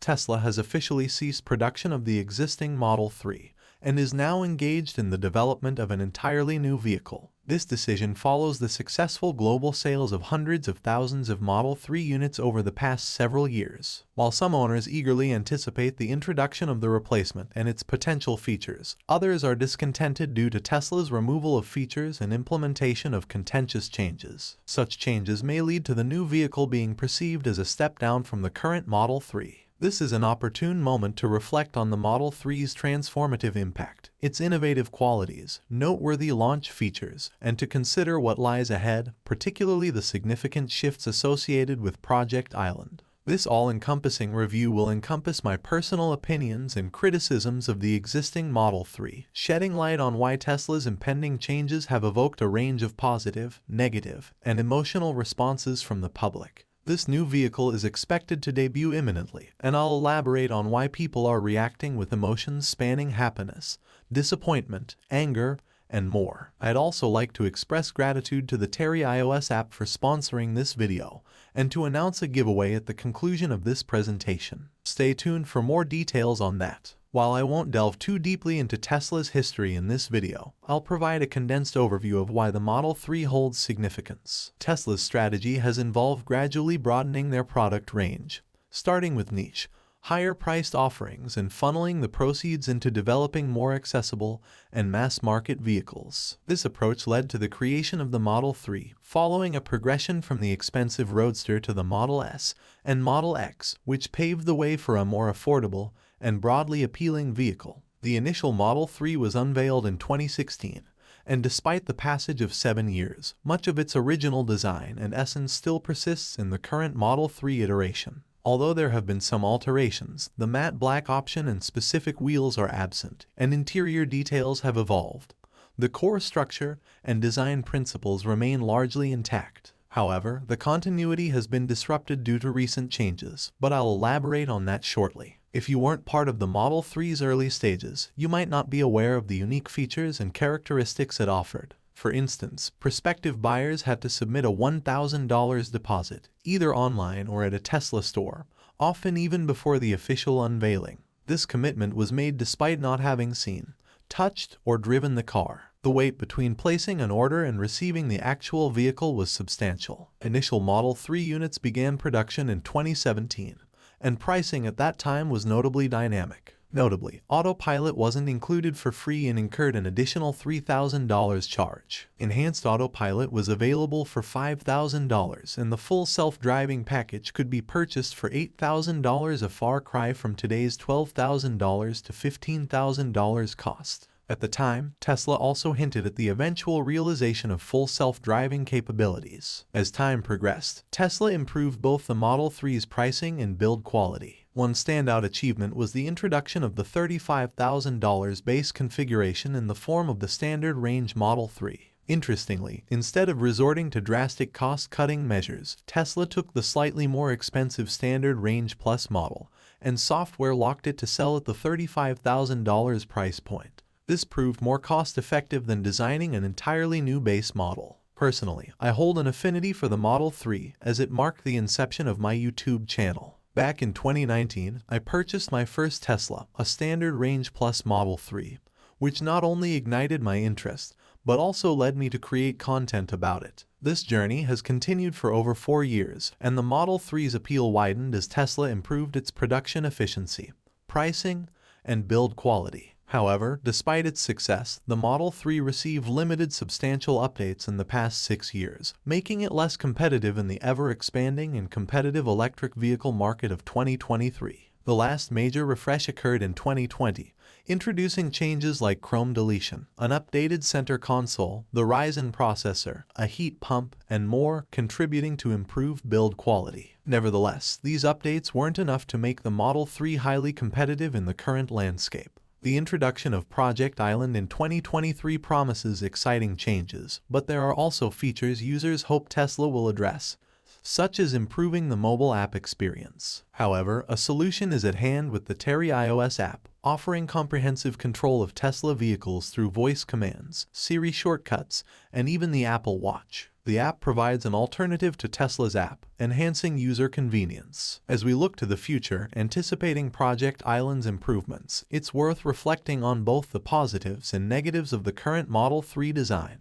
Tesla has officially ceased production of the existing Model 3 and is now engaged in the development of an entirely new vehicle. This decision follows the successful global sales of hundreds of thousands of Model 3 units over the past several years. While some owners eagerly anticipate the introduction of the replacement and its potential features, others are discontented due to Tesla's removal of features and implementation of contentious changes. Such changes may lead to the new vehicle being perceived as a step down from the current Model 3. This is an opportune moment to reflect on the Model 3's transformative impact, its innovative qualities, noteworthy launch features, and to consider what lies ahead, particularly the significant shifts associated with Project Highland. This all-encompassing review will encompass my personal opinions and criticisms of the existing Model 3, shedding light on why Tesla's impending changes have evoked a range of positive, negative, and emotional responses from the public. This new vehicle is expected to debut imminently, and I'll elaborate on why people are reacting with emotions spanning happiness, disappointment, anger, and more. I'd also like to express gratitude to the Terry iOS app for sponsoring this video, and to announce a giveaway at the conclusion of this presentation. Stay tuned for more details on that. While I won't delve too deeply into Tesla's history in this video, I'll provide a condensed overview of why the Model 3 holds significance. Tesla's strategy has involved gradually broadening their product range, starting with niche, higher-priced offerings and funneling the proceeds into developing more accessible and mass-market vehicles. This approach led to the creation of the Model 3, following a progression from the expensive Roadster to the Model S and Model X, which paved the way for a more affordable and broadly appealing vehicle. The initial Model 3 was unveiled in 2016, and despite the passage of 7 years, much of its original design and essence still persists in the current Model 3 iteration. Although there have been some alterations, the matte black option and specific wheels are absent, and interior details have evolved. The core structure and design principles remain largely intact. However, the continuity has been disrupted due to recent changes, but I'll elaborate on that shortly. If you weren't part of the Model 3's early stages, you might not be aware of the unique features and characteristics it offered. For instance, prospective buyers had to submit a $1,000 deposit, either online or at a Tesla store, often even before the official unveiling. This commitment was made despite not having seen, touched, or driven the car. The wait between placing an order and receiving the actual vehicle was substantial. Initial Model 3 units began production in 2017, and pricing at that time was notably dynamic. Notably, Autopilot wasn't included for free and incurred an additional $3,000 charge. Enhanced Autopilot was available for $5,000, and the full self-driving package could be purchased for $8,000, a far cry from today's $12,000 to $15,000 cost. At the time, Tesla also hinted at the eventual realization of full self-driving capabilities. As time progressed, Tesla improved both the Model 3's pricing and build quality. One standout achievement was the introduction of the $35,000 base configuration in the form of the standard range Model 3. Interestingly, instead of resorting to drastic cost-cutting measures, Tesla took the slightly more expensive standard range Plus model and software-locked it to sell at the $35,000 price point. This proved more cost-effective than designing an entirely new base model. Personally, I hold an affinity for the Model 3 as it marked the inception of my YouTube channel. Back in 2019, I purchased my first Tesla, a standard range Plus Model 3, which not only ignited my interest, but also led me to create content about it. This journey has continued for over 4 years, and the Model 3's appeal widened as Tesla improved its production efficiency, pricing, and build quality. However, despite its success, the Model 3 received limited substantial updates in the past 6 years, making it less competitive in the ever-expanding and competitive electric vehicle market of 2023. The last major refresh occurred in 2020, introducing changes like Chrome deletion, an updated center console, the Ryzen processor, a heat pump, and more, contributing to improved build quality. Nevertheless, these updates weren't enough to make the Model 3 highly competitive in the current landscape. The introduction of Project Highland in 2023 promises exciting changes, but there are also features users hope Tesla will address, such as improving the mobile app experience. However, a solution is at hand with the Terry iOS app, offering comprehensive control of Tesla vehicles through voice commands, Siri shortcuts, and even the Apple Watch. The app provides an alternative to Tesla's app, enhancing user convenience. As we look to the future, anticipating Project Island's improvements, it's worth reflecting on both the positives and negatives of the current Model 3 design,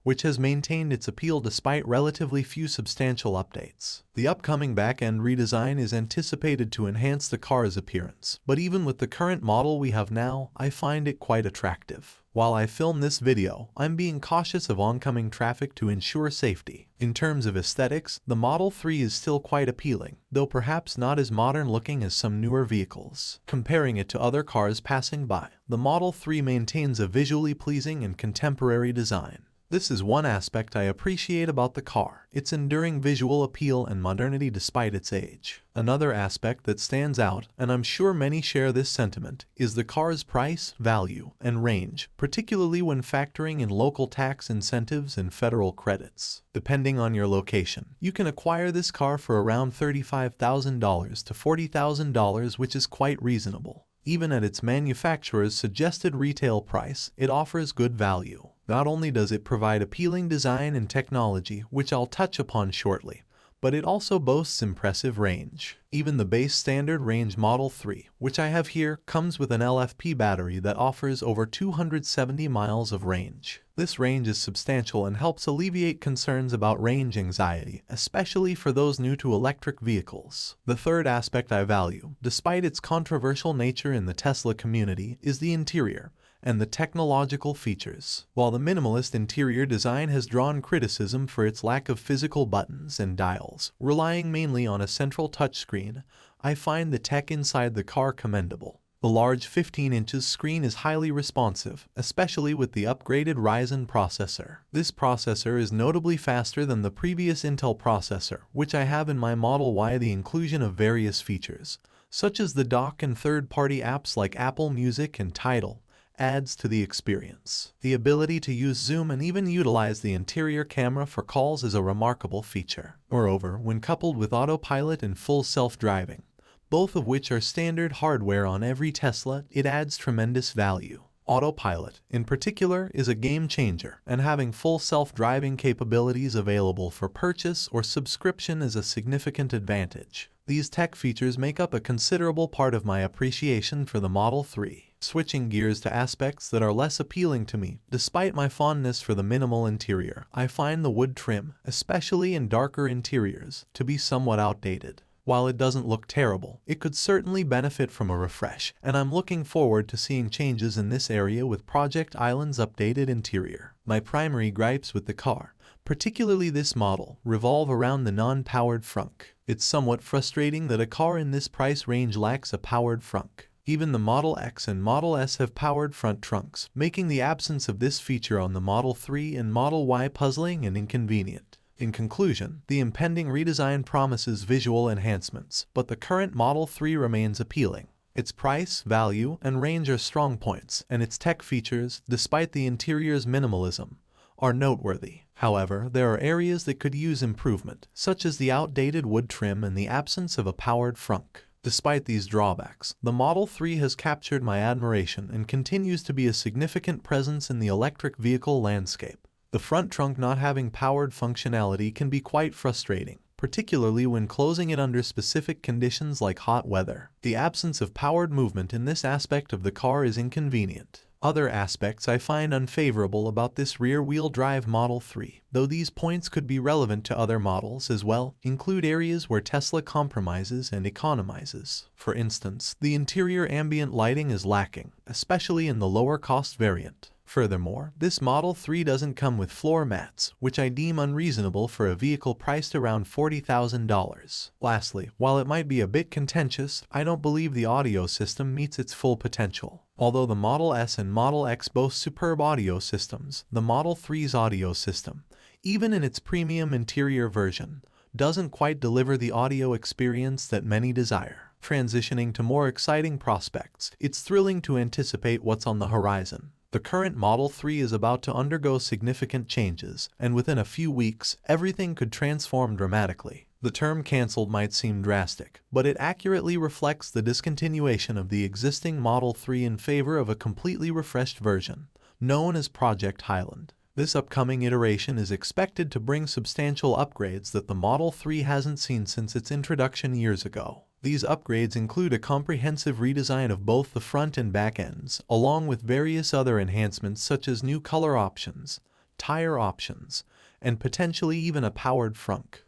which has maintained its appeal despite relatively few substantial updates. The upcoming back-end redesign is anticipated to enhance the car's appearance, but even with the current model we have now, I find it quite attractive. While I film this video, I'm being cautious of oncoming traffic to ensure safety. In terms of aesthetics, the Model 3 is still quite appealing, though perhaps not as modern-looking as some newer vehicles. Comparing it to other cars passing by, the Model 3 maintains a visually pleasing and contemporary design. This is one aspect I appreciate about the car, its enduring visual appeal and modernity despite its age. Another aspect that stands out, and I'm sure many share this sentiment, is the car's price, value, and range, particularly when factoring in local tax incentives and federal credits. Depending on your location, you can acquire this car for around $35,000 to $40,000, which is quite reasonable. Even at its manufacturer's suggested retail price, it offers good value. Not only does it provide appealing design and technology, which I'll touch upon shortly, but it also boasts impressive range. Even the base standard range Model 3, which I have here, comes with an LFP battery that offers over 270 miles of range. This range is substantial and helps alleviate concerns about range anxiety, especially for those new to electric vehicles. The third aspect I value, despite its controversial nature in the Tesla community, is the interior and the technological features. While the minimalist interior design has drawn criticism for its lack of physical buttons and dials, relying mainly on a central touchscreen, I find the tech inside the car commendable. The large 15-inch screen is highly responsive, especially with the upgraded Ryzen processor. This processor is notably faster than the previous Intel processor, which I have in my Model Y. The inclusion of various features, such as the dock and third-party apps like Apple Music and Tidal, adds to the experience. The ability to use zoom and even utilize the interior camera for calls is a remarkable feature. Moreover, when coupled with autopilot and full self-driving, both of which are standard hardware on every Tesla, it adds tremendous value. Autopilot, in particular, is a game changer, and having full self-driving capabilities available for purchase or subscription is a significant advantage. These tech features make up a considerable part of my appreciation for the Model 3. Switching gears to aspects that are less appealing to me, despite my fondness for the minimal interior, I find the wood trim, especially in darker interiors, to be somewhat outdated. While it doesn't look terrible, it could certainly benefit from a refresh, and I'm looking forward to seeing changes in this area with Project Island's updated interior. My primary gripes with the car, particularly this model, revolve around the non-powered frunk. It's somewhat frustrating that a car in this price range lacks a powered frunk. Even the Model X and Model S have powered front trunks, making the absence of this feature on the Model 3 and Model Y puzzling and inconvenient. In conclusion, the impending redesign promises visual enhancements, but the current Model 3 remains appealing. Its price, value, and range are strong points, and its tech features, despite the interior's minimalism, are noteworthy. However, there are areas that could use improvement, such as the outdated wood trim and the absence of a powered frunk. Despite these drawbacks, the Model 3 has captured my admiration and continues to be a significant presence in the electric vehicle landscape. The front trunk not having powered functionality can be quite frustrating, particularly when closing it under specific conditions like hot weather. The absence of powered movement in this aspect of the car is inconvenient. Other aspects I find unfavorable about this rear-wheel drive Model 3, though these points could be relevant to other models as well, include areas where Tesla compromises and economizes. For instance, the interior ambient lighting is lacking, especially in the lower-cost variant. Furthermore, this Model 3 doesn't come with floor mats, which I deem unreasonable for a vehicle priced around $40,000. Lastly, while it might be a bit contentious, I don't believe the audio system meets its full potential. Although the Model S and Model X boast superb audio systems, the Model 3's audio system, even in its premium interior version, doesn't quite deliver the audio experience that many desire. Transitioning to more exciting prospects, it's thrilling to anticipate what's on the horizon. The current Model 3 is about to undergo significant changes, and within a few weeks, everything could transform dramatically. The term cancelled might seem drastic, but it accurately reflects the discontinuation of the existing Model 3 in favor of a completely refreshed version, known as Project Highland. This upcoming iteration is expected to bring substantial upgrades that the Model 3 hasn't seen since its introduction years ago. These upgrades include a comprehensive redesign of both the front and back ends, along with various other enhancements such as new color options, tire options, and potentially even a powered frunk.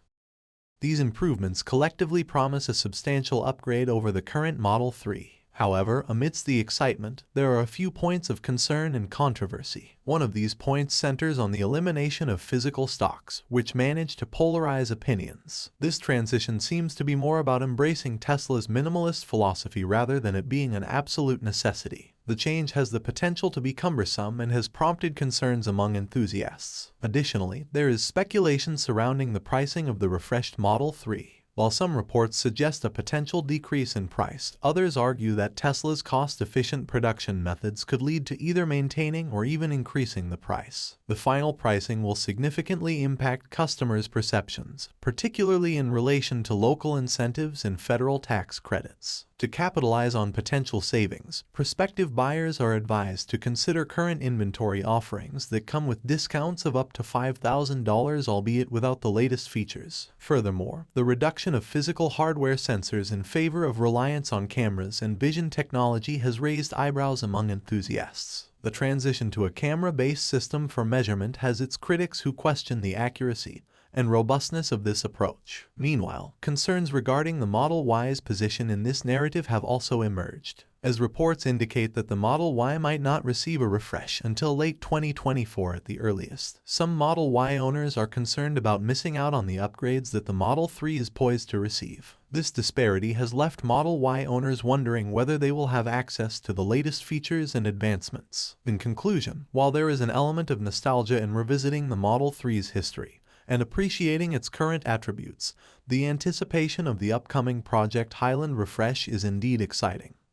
These improvements collectively promise a substantial upgrade over the current Model 3. However, amidst the excitement, there are a few points of concern and controversy. One of these points centers on the elimination of physical stocks, which manage to polarize opinions. This transition seems to be more about embracing Tesla's minimalist philosophy rather than it being an absolute necessity. The change has the potential to be cumbersome and has prompted concerns among enthusiasts. Additionally, there is speculation surrounding the pricing of the refreshed Model 3. While some reports suggest a potential decrease in price, others argue that Tesla's cost-efficient production methods could lead to either maintaining or even increasing the price. The final pricing will significantly impact customers' perceptions, particularly in relation to local incentives and federal tax credits. To capitalize on potential savings, prospective buyers are advised to consider current inventory offerings that come with discounts of up to $5,000, albeit without the latest features. Furthermore, the reduction of physical hardware sensors in favor of reliance on cameras and vision technology has raised eyebrows among enthusiasts. The transition to a camera-based system for measurement has its critics who question the accuracy and robustness of this approach. Meanwhile, concerns regarding the Model Y's position in this narrative have also emerged, as reports indicate that the Model Y might not receive a refresh until late 2024 at the earliest. Some Model Y owners are concerned about missing out on the upgrades that the Model 3 is poised to receive. This disparity has left Model Y owners wondering whether they will have access to the latest features and advancements. In conclusion, while there is an element of nostalgia in revisiting the Model 3's history and appreciating its current attributes, the anticipation of the upcoming Project Highland refresh is indeed exciting.